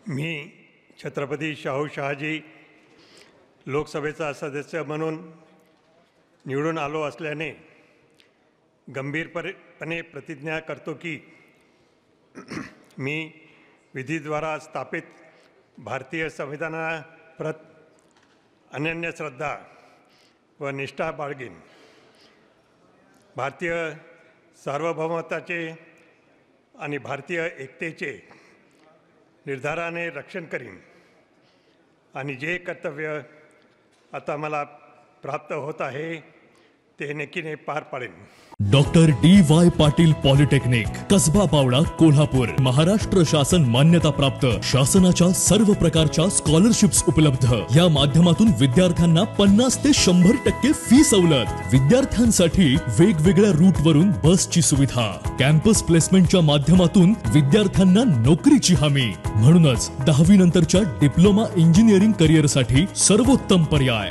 मी छत्रपती शाहू शहाजी लोकसभेचा सदस्य म्हणून निवडून आलो असल्याने गंभीरपणे प्रतिज्ञा करतो की मी विधीद्वारा स्थापित भारतीय संविधानाप्रत अनन्य श्रद्धा व निष्ठा बाळगीन। भारतीय सार्वभौमत्वाचे आणि भारतीय एकतेचे निर्धाराने रक्षण करीन आणि जे कर्तव्य आता मला प्राप्त होत आहे ते नक्कीने पार पाडेन। Doctor D Y. Patil polytechnic, Kasba Pawda, Kolhapur. Maharashtra शासन मान्यता प्राप्त, शासनाच्या सर्व प्रकारच्या स्कॉलरशिप्स उपलब्ध। या माध्यमातून विद्यार्थ्यांना 50 ते 100% फी सवलत। विद्यार्थ्यांसाठी वेगवेगळ्या रूट वरून बसची सुविधा। कॅम्पस प्लेसमेंटच्या माध्यमातून विद्यार्थ्यांना नोकरीची हमी। म्हणूनच 10वी नंतरच्या डिप्लोमा इंजिनिअरिंग करिअरसाठी सर्वोत्तम पर्याय।